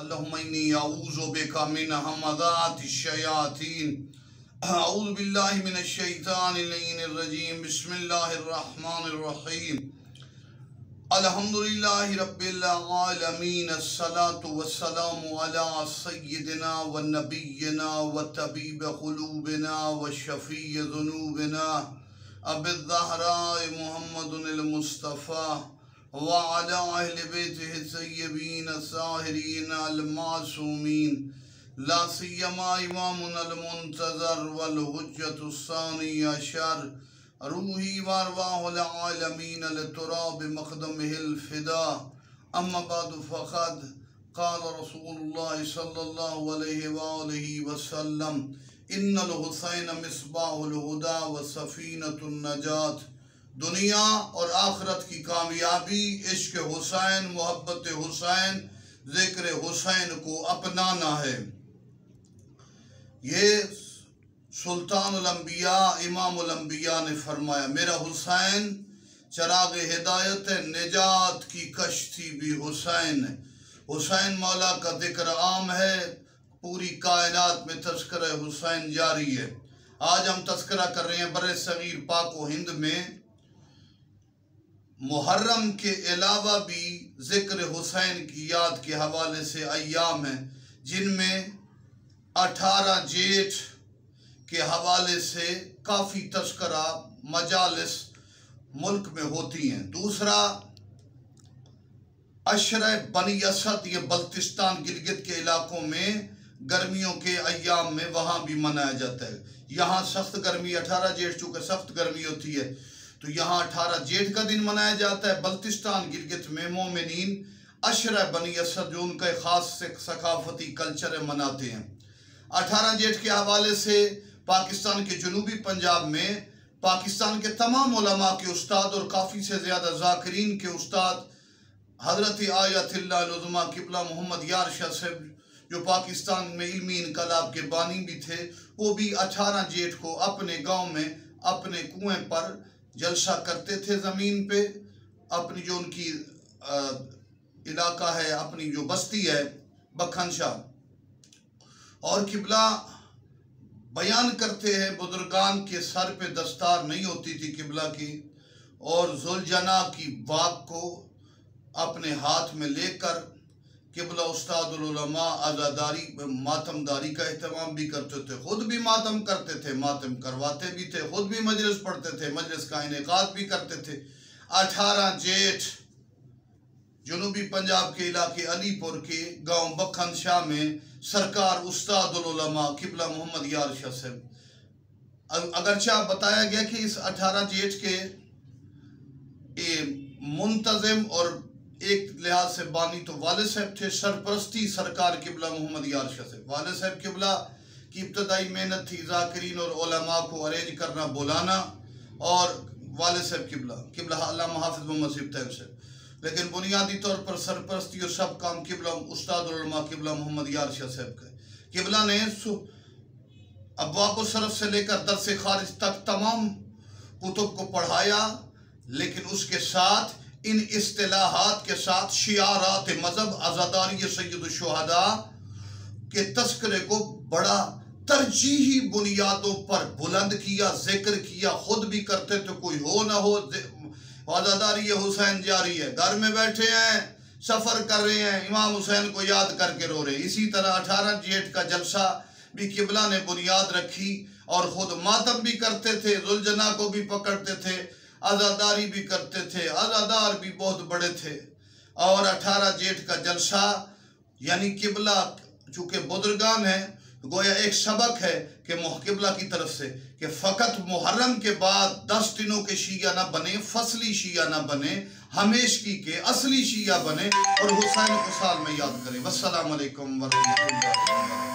اللہم انی اعوذ بک من ہمزات الشیاطین اعوذ باللہ من الشیطان اللعین الرجیم بسم اللہ الرحمن الرحیم الحمدللہ رب العالمین الصلاة والسلام علی سیدنا و نبینا و طبیب قلوبنا و شفیع ذنوبنا ابی الزہراء محمد المصطفیٰ وعلى أهل بيته الطيبين الطاهرين المعصومين لا سيما إمامنا المنتظر والحجة الثاني عشر روحي وأرواح العالمين لتراب مقدمه الفداء أما بعد فقد قال رسول الله صلى الله عليه وآله وسلم إن الحسين مصباح الهدى وسفينة النجاة دنیا اور آخرت کی کامیابی عشق حسین، محبت حسین، ذکر حسین کو اپنانا ہے۔ یہ سلطان الانبیاء امام الانبیاء نے فرمایا میرا حسین چراغ ہدایت ہے، نجات کی کشتی بھی حسین ہے۔ حسین مولا کا ذکر عام ہے، پوری کائنات میں تذکرہ حسین جاری ہے۔ آج ہم تذکرہ کر رہے ہیں بر صغیر پاک و ہند میں محرم کے علاوہ بھی ذکر حسین کی یاد کے حوالے سے ایام ہیں جن میں 18 جیٹھ کے حوالے سے کافی تذکرہ مجالس ملک میں ہوتی ہیں۔ دوسرا عشرہ بنی اسد، یہ بلتستان گلگت کے علاقوں میں گرمیوں کے ایام میں وہاں بھی منایا جاتا ہے۔ یہاں سخت گرمی 18 جیٹھ چونکہ سخت گرمی ہوتی ہے تو یہاں 18 جیٹھ کا دن منایا جاتا ہے۔ بلتستان گلگت میں مومنین عشرہ بنی اسد جو ان کا خاص ثقافتی کلچر مناتے ہیں۔ 18 جیٹھ کے حوالے سے پاکستان کے جنوبی پنجاب میں پاکستان کے تمام علماء کے استاد اور کافی سے زیادہ ذاکرین کے استاد حضرت آیت اللہ العظمیٰ قبلہ محمد یار شاہ صاحب جو پاکستان میں علمی انقلاب کے بانی بھی تھے، وہ بھی 18 جیٹھ کو اپنے گاؤں میں اپنے کنویں پر جلسہ کرتے تھے زمین پہ، اپنی جو ان کی علاقہ ہے، اپنی جو بستی ہے بکھنشا، اور قبلہ بیان کرتے ہیں بزرگان کے سر پہ دستار نہیں ہوتی تھی قبلہ کی، اور ذوالجناح کی باغ کو اپنے ہاتھ میں لے کر قبلہ استاد العلماء عزاداری ماتمداری کا اہتمام بھی کرتے تھے، خود بھی ماتم کرتے تھے، ماتم کرواتے بھی تھے، خود بھی مجلس پڑھتے تھے، مجلس کا انعقاد بھی کرتے تھے۔ 18 جیٹھ جنوبی پنجاب کے علاقے علی پور کے گاؤں بکھن شاہ میں سرکار استاد العلماء قبلہ محمد یار شاہ صاحب، اگرچہ بتایا گیا کہ اس 18 جیٹھ کے منتظم اور ایک لحاظ سے بانی تو والد صاحب تھے، سرپرستی سرکار قبلہ محمد یار شاہ صاحب۔ والد صاحب قبلہ کی ابتدائی محنت تھی ذاکرین اور علماء کو ارینج کرنا، بلانا، اور والد صاحب قبلہ علامہ حافظ محمد صاحب طیب صاحب، لیکن بنیادی طور پر سرپرستی اور سب کام قبلہ استاد العلماء قبلہ محمد یار شاہ صاحب کا۔ قبلہ نے ابواب الصرف سے لے کر درس خارج تک تمام کتب کو پڑھایا، لیکن اس کے ساتھ ان اصطلاحات کے ساتھ شعارات مذہب عزاداری سید الشہداء کے تذکرے کو بڑا ترجیحی بنیادوں پر بلند کیا، ذکر کیا، خود بھی کرتے تھے، کوئی ہو نہ ہو عزاداری حسین جاری ہے، گھر میں بیٹھے ہیں، سفر کر رہے ہیں، امام حسین کو یاد کر کے رو رہے ہیں۔ اسی طرح 18 جیٹھ کا جلسہ بھی قبلہ نے بنیاد رکھی اور خود ماتم بھی کرتے تھے، ذوالجناح کو بھی پکڑتے تھے، عزاداری بھی کرتے تھے، عزادار بھی بہت بڑے تھے۔ اور 18 جیٹھ کا جلسہ یعنی قبلہ چونکہ بزرگان ہیں، گویا ایک سبق ہے کہ قبلہ کی طرف سے کہ فقط محرم کے بعد 10 دنوں کے شیعہ نہ بنے، فصلی شیعہ نہ بنے، ہمیشگی کے اصلی شیعہ بنے اور حسین کو سال میں یاد کریں۔ والسلام علیکم ورحمۃ اللہ وبرکاتہ۔